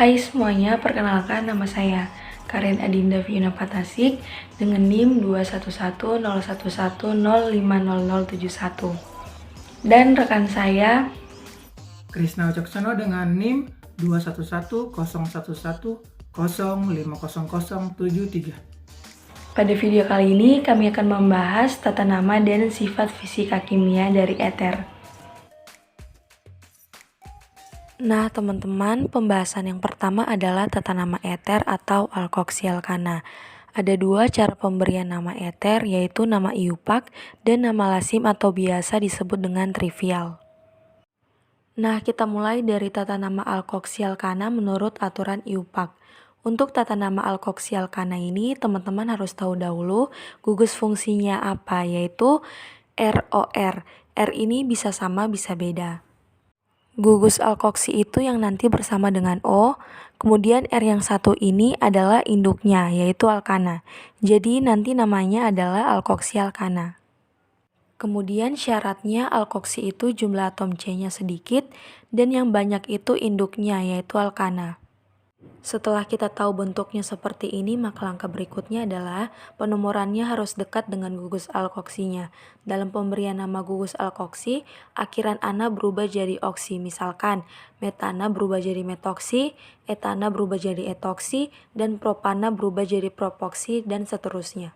Hai semuanya, perkenalkan nama saya Karen Adinda Fiona Patasik dengan NIM 2110110500071 dan rekan saya Krisna Wicaksono dengan NIM 2110110500073. Pada video kali ini kami akan membahas tata nama dan sifat fisika kimia dari eter. Nah teman-teman, pembahasan yang pertama adalah tata nama eter atau alkoksialkana. Ada dua cara pemberian nama eter, yaitu nama IUPAC dan nama lasim atau biasa disebut dengan trivial. Nah, kita mulai dari tata nama alkoksialkana menurut aturan IUPAC. Untuk tata nama alkoksialkana ini, teman-teman harus tahu dahulu gugus fungsinya apa, yaitu ROR. R ini bisa sama, bisa beda. Gugus alkoksi itu yang nanti bersama dengan O, kemudian R yang satu ini adalah induknya, yaitu alkana. Jadi nanti namanya adalah alkoksialkana. Kemudian syaratnya alkoksi itu jumlah atom C-nya sedikit dan yang banyak itu induknya, yaitu alkana. Setelah kita tahu bentuknya seperti ini, maka langkah berikutnya adalah penomorannya harus dekat dengan gugus alkoksinya. Dalam pemberian nama gugus alkoksi, akhiran ana berubah jadi oksi. Misalkan, metana berubah jadi metoksi, etana berubah jadi etoksi, dan propana berubah jadi propoksi, dan seterusnya.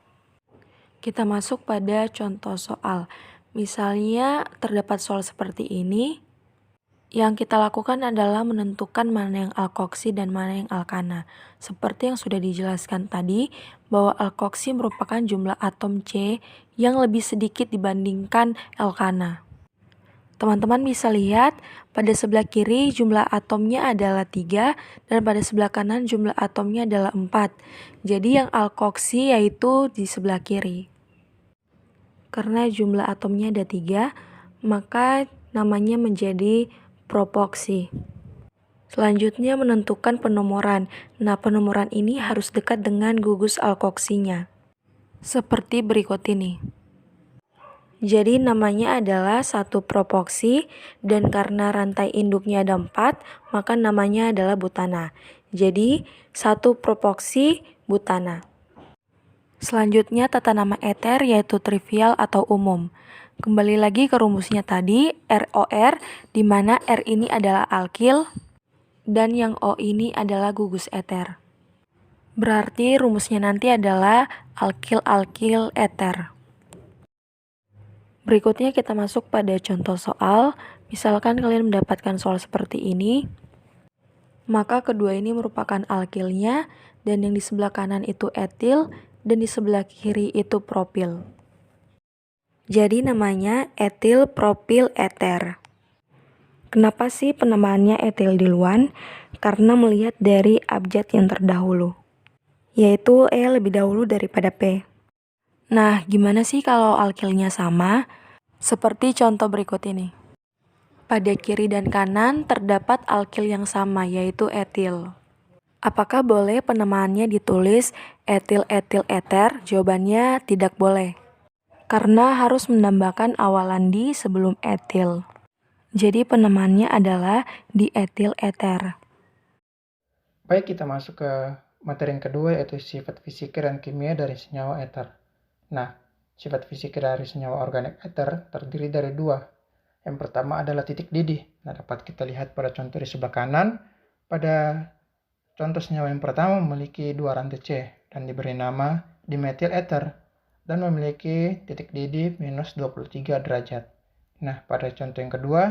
Kita masuk pada contoh soal. Misalnya terdapat soal seperti ini. Yang kita lakukan adalah menentukan mana yang alkoksi dan mana yang alkana. Seperti yang sudah dijelaskan tadi, bahwa alkoksi merupakan jumlah atom C yang lebih sedikit dibandingkan alkana. Teman-teman bisa lihat, pada sebelah kiri jumlah atomnya adalah 3, dan pada sebelah kanan jumlah atomnya adalah 4. Jadi yang alkoksi yaitu di sebelah kiri. Karena jumlah atomnya ada 3, maka namanya menjadi propoksi. Selanjutnya menentukan penomoran. Nah, penomoran ini harus dekat dengan gugus alkoksinya. Seperti berikut ini. Jadi namanya adalah satu propoksi dan karena rantai induknya ada 4, maka namanya adalah butana. Jadi satu propoksi butana. Selanjutnya tata nama eter yaitu trivial atau umum. Kembali lagi ke rumusnya tadi, ROR, di mana R ini adalah alkil dan yang O ini adalah gugus eter. Berarti rumusnya nanti adalah alkil-alkil eter. Berikutnya kita masuk pada contoh soal. Misalkan kalian mendapatkan soal seperti ini, maka kedua ini merupakan alkilnya dan yang di sebelah kanan itu etil dan di sebelah kiri itu propil. Jadi namanya etil propil eter. Kenapa sih penamaannya etil diluan? Karena melihat dari abjad yang terdahulu, yaitu E lebih dahulu daripada P. Nah, gimana sih kalau alkilnya sama? Seperti contoh berikut ini. Pada kiri dan kanan terdapat alkil yang sama, yaitu etil. Apakah boleh penamaannya ditulis etil-etil eter? Jawabannya tidak boleh. Karena harus menambahkan awalan di sebelum etil. Jadi penamaannya adalah dietil eter. Baik, kita masuk ke materi yang kedua, yaitu sifat fisika dan kimia dari senyawa eter. Nah, sifat fisika dari senyawa organik eter terdiri dari dua. Yang pertama adalah titik didih. Nah, dapat kita lihat pada contoh di sebelah kanan. Pada contoh senyawa yang pertama memiliki dua rantai C dan diberi nama dimetil eter dan memiliki titik didih minus 23 derajat. Nah, pada contoh yang kedua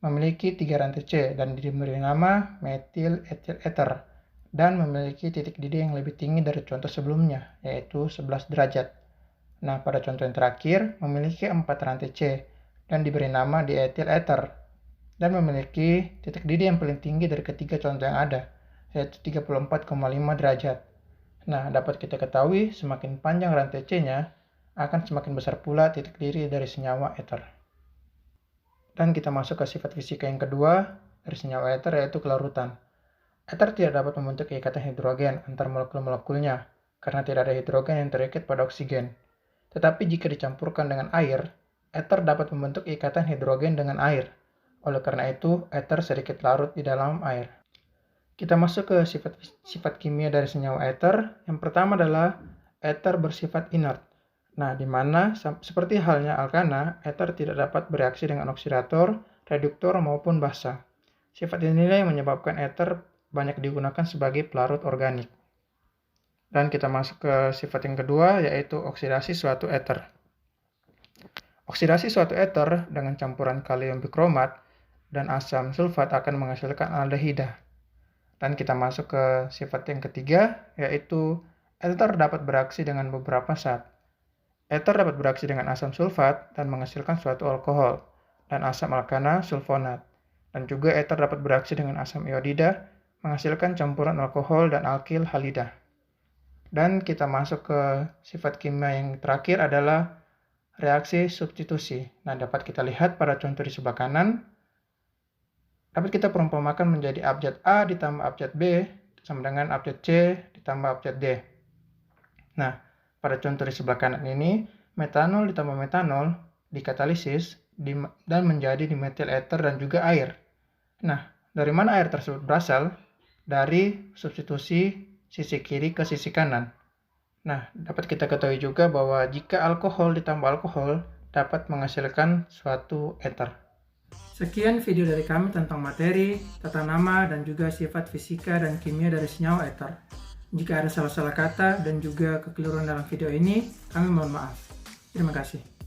memiliki 3 rantai C dan diberi nama metil etil eter dan memiliki titik didih yang lebih tinggi dari contoh sebelumnya, yaitu 11 derajat. Nah, pada contoh yang terakhir memiliki 4 rantai C dan diberi nama dietil eter dan memiliki titik didih yang paling tinggi dari ketiga contoh yang ada, yaitu 34,5 derajat. Nah, dapat kita ketahui semakin panjang rantai C-nya, akan semakin besar pula titik didih dari senyawa eter. Dan kita masuk ke sifat fisika yang kedua dari senyawa eter, yaitu kelarutan. Eter tidak dapat membentuk ikatan hidrogen antar molekul-molekulnya, karena tidak ada hidrogen yang terikat pada oksigen. Tetapi jika dicampurkan dengan air, eter dapat membentuk ikatan hidrogen dengan air. Oleh karena itu, eter sedikit larut di dalam air. Kita masuk ke sifat kimia dari senyawa ether. Yang pertama adalah ether bersifat inert. Nah, di mana seperti halnya alkana, ether tidak dapat bereaksi dengan oksidator, reduktor maupun basa. Sifat inilah yang menyebabkan ether banyak digunakan sebagai pelarut organik. Dan kita masuk ke sifat yang kedua, yaitu oksidasi suatu ether. Oksidasi suatu ether dengan campuran kalium bikromat dan asam sulfat akan menghasilkan aldehida. Dan kita masuk ke sifat yang ketiga, yaitu ether dapat bereaksi dengan beberapa zat. Ether dapat bereaksi dengan asam sulfat dan menghasilkan suatu alkohol, dan asam alkana sulfonat. Dan juga ether dapat bereaksi dengan asam iodida, menghasilkan campuran alkohol dan alkil halida. Dan kita masuk ke sifat kimia yang terakhir adalah reaksi substitusi. Nah, dapat kita lihat pada contoh di sebelah kanan, dapat kita perumpamakan menjadi abjad A ditambah abjad B sama dengan abjad C ditambah abjad D. Nah, pada contoh di sebelah kanan ini, metanol ditambah metanol dikatalisis dan menjadi dimetil ether dan juga air. Nah, dari mana air tersebut berasal? Dari substitusi sisi kiri ke sisi kanan. Nah, dapat kita ketahui juga bahwa jika alkohol ditambah alkohol dapat menghasilkan suatu ether. Sekian video dari kami tentang materi, tata nama, dan juga sifat fisika dan kimia dari senyawa ether. Jika ada salah-salah kata dan juga kekeliruan dalam video ini, kami mohon maaf. Terima kasih.